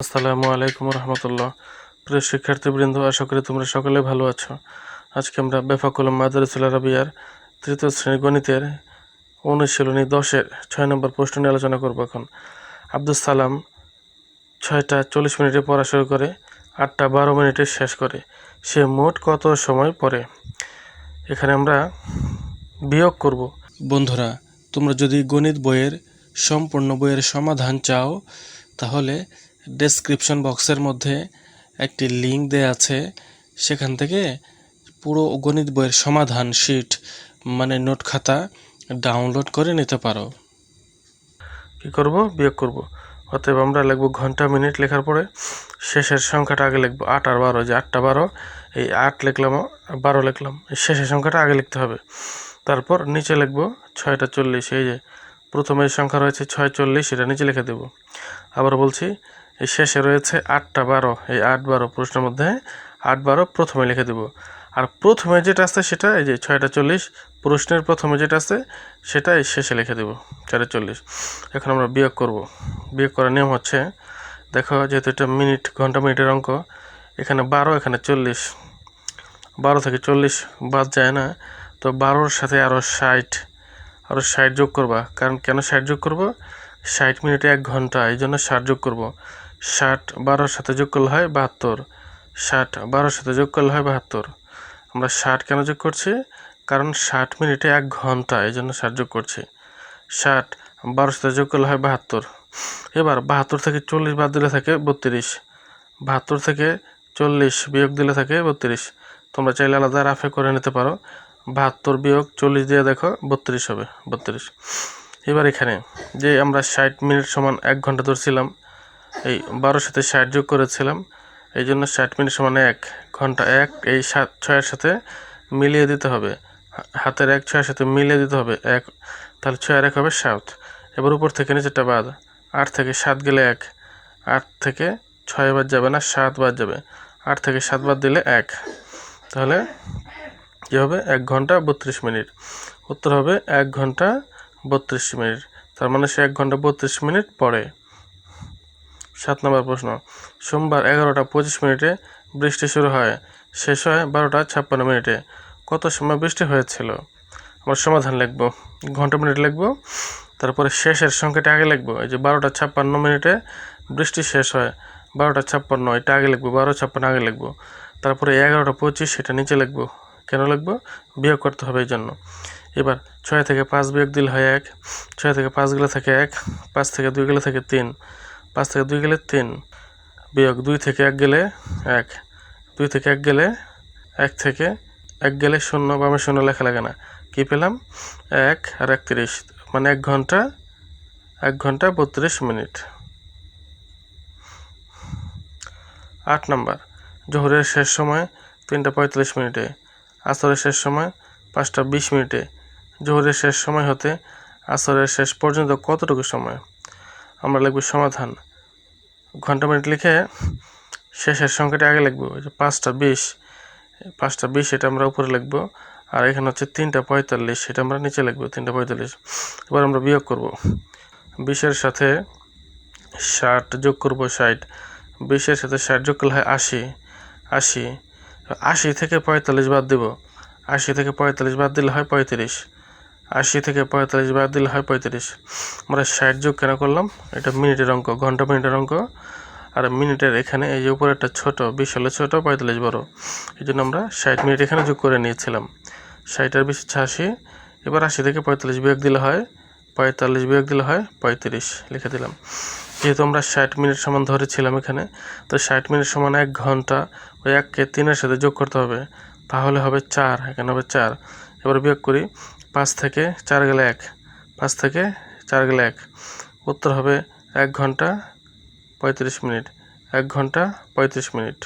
আসসালামু আলাইকুম রহমতুল্লাহ। প্রিয় শিক্ষার্থীবৃন্দ, আশা করি তোমরা সকলে ভালো আছো। আজকে আমরা বেফাকুল মাদারিসুল আরাবিয়ার তৃতীয় শ্রেণী গণিতের অনুশীলনী 10-এর 6 নম্বর প্রশ্ন নিয়ে আলোচনা করব। এখন আব্দুস সালাম 6টা 40 মিনিটে পড়া শুরু করে 8টা 12 মিনিটে শেষ করে। সে মোট কত সময় পড়ে? এখানে আমরা বিয়োগ করব। বন্ধুরা, তোমরা যদি গণিত বইয়ের সম্পূর্ণ বইয়ের সমাধান চাও তাহলে ডেসক্রিপশন বক্সের মধ্যে একটি লিঙ্ক দেয়া আছে, সেখান থেকে পুরো গণিত বইয়ের সমাধান শিট মানে নোট খাতা ডাউনলোড করে নিতে পারো। কি করব? বিয়োগ করব। অতএব আমরা লিখব ঘন্টা মিনিট, লেখার পরে শেষের সংখ্যাটা আগে লিখব। 8 আর 12, যে 8টা 12, এই 8 লিখলাম 12 লিখলাম, শেষের সংখ্যাটা আগে লিখতে হবে। তারপর নিচে লিখব 6টা 40, এই যে প্রথমে সংখ্যা রয়েছে 640, এটা নিচে লিখে দেব। আবার বলছি, এই শেষে রয়েছে 8টা 12, এই 8 12 প্রশ্নের মধ্যে 8 12 প্রথমে লিখে দেব। আর প্রথমে যেটা আছে সেটা এই যে 6টা 40 প্রশ্নের প্রথমে যেটা আছে সেটা এই শেষে লিখে দেব 4টা 40। এখন আমরা বিয়োগ করব। বিয়োগ করার নিয়ম হচ্ছে, দেখো যেহেতু এটা মিনিট, ঘন্টা মিনিটের অঙ্ক, এখানে 12 এখানে 40, 12 থেকে 40 বাদ যায় না, তো 12-র সাথে আরও 60 যোগ করবা। কারণ কেন 60 যোগ করব? 60 মিনিটে 1 ঘন্টা, এই জন্য 60 যোগ করব। 60 12-র সাথে যোগ করলে হয় 72, 60 12-র সাথে যোগ করলে হয় 72। আমরা 60 কেন যোগ করছি? কারণ 60 মিনিটে 1 ঘন্টা, এই জন্য 60 যোগ করছি। 60 12-র সাথে যোগ করলে হয় 72। এবার 72 থেকে 40 বাদ দিলে থাকে 32, 72 থেকে 40 বিয়োগ দিলে থাকে 32। তোমরা চাইলে আলাদা রাফে করে নিতে পারো। 72 বিয়োগ 40 দিয়ে দেখো 32 হবে, 32। এবার এখানে যে আমরা 60 মিনিট সমান 1 ঘন্টা ধরছিলাম, এই 12-র সাথে 60 যোগ করেছিলাম, এই জন্য 60 মিনিট সমান 1 ঘন্টা। 1 এই 6-এর সাথে মিলিয়ে দিতে হবে, হাতের 1 6-এর সাথে মিলিয়ে দিতে হবে 1, তাহলে 6 আর 1 হবে 7। এবার উপর থেকে নিচেরটা বাদ, 8 থেকে 7 গেলে 1, 8 থেকে 6 বাদ যাবে না, 7 বাদ যাবে, 8 থেকে 7 বাদ দিলে 1, তাহলে কী হবে? 1 ঘন্টা 32 মিনিট। উত্তর হবে 1 ঘন্টা 32 মিনিট। তার মানে সে 1 ঘন্টা 32 মিনিট পড়ে। 7 নম্বর প্রশ্ন, সোমবার 11টা 25 মিনিটে বৃষ্টি শুরু হয়, শেষ হয় 12টা 56 মিনিটে। কত সময় বৃষ্টি হয়েছিল? আমরা সমাধান লিখব, ঘন্টা মিনিট লিখব, তারপরে শেষের সংখ্যাটা আগে লিখব। এই যে 12টা 56 মিনিটে বৃষ্টি শেষ হয়, 12টা 56 এটা আগে লিখব, 12 56 আগে লিখব। তারপরে 11টা 25 এটা নিচে লিখব। কেন লিখব? বিয়োগ করতে হবে এই জন্য। এবার 6 থেকে 5 বিয়োগ দিলে হয় 1, 6 থেকে 5 গেলে থাকে 1, 5 থেকে 2 গেলে থাকে 3, 5 থেকে 2 গেলে 3, বিয়োগ 2 থেকে 1 গেলে 1, 2 থেকে 1 গেলে 1 থেকে 1 গেলে 0, বামে 0 লেখা লাগে না। কী পেলাম? 1 আর 31, মানে 1 ঘন্টা 32 মিনিট। 8 নম্বর, জোহরের শেষ সময় 3টা 45 মিনিটে, আসরের শেষ সময় 5টা 20 মিনিটে। জোহরের শেষ সময় হতে আসরের শেষ পর্যন্ত কতটুকু সময়? আমরা লিখব সমাধান, ঘন্টা মিনিট লিখে শেষের সংখ্যাটা আগে লিখব। ওই যে 5টা 20, 5টা 20 এটা আমরা উপরে লিখব, আর এখানে হচ্ছে 3টা 45, এটা আমরা নিচে লিখব, 3টা 45। এবার আমরা বিয়োগ করব। 20-এর সাথে 60 যোগ করব 60, 20-এর সাথে 60 যোগ করলে হয় 80, 80 থেকে 45 বাদ দেব, 80 থেকে 45 বাদ দিলে হয় 35, 80 থেকে 45 বাদ দিলে হয় 35। আমরা 60 যোগ কেন করলাম? এটা মিনিটের অঙ্ক, ঘন্টা মিনিটের অঙ্ক, আর মিনিটের এখানে এই যে উপরে একটা ছোট, 20 হলে ছোট, 45 বড়, এই জন্য আমরা 60 মিনিট এখানে যোগ করে নিয়েছিলাম। 60 আর 20 80। এবার 80 থেকে 45 বিয়োগ দিলে হয় 45, বিয়োগ দিলে হয় 35, লিখে দিলাম। যেহেতু আমরা 60 মিনিট সমান ধরেছিলাম এখানে, তো 60 মিনিট সমান 1 ঘন্টা, ওই 1কে 3-এর সাথে যোগ করতে হবে, তাহলে হবে 4, এখানে হবে 4। এবার বিয়োগ করি, 5 থেকে 4 গেলে 1, 5 থেকে 4 গেলে 1, উত্তর হবে 1 ঘন্টা 35 মিনিট, 1 ঘন্টা 35 মিনিট।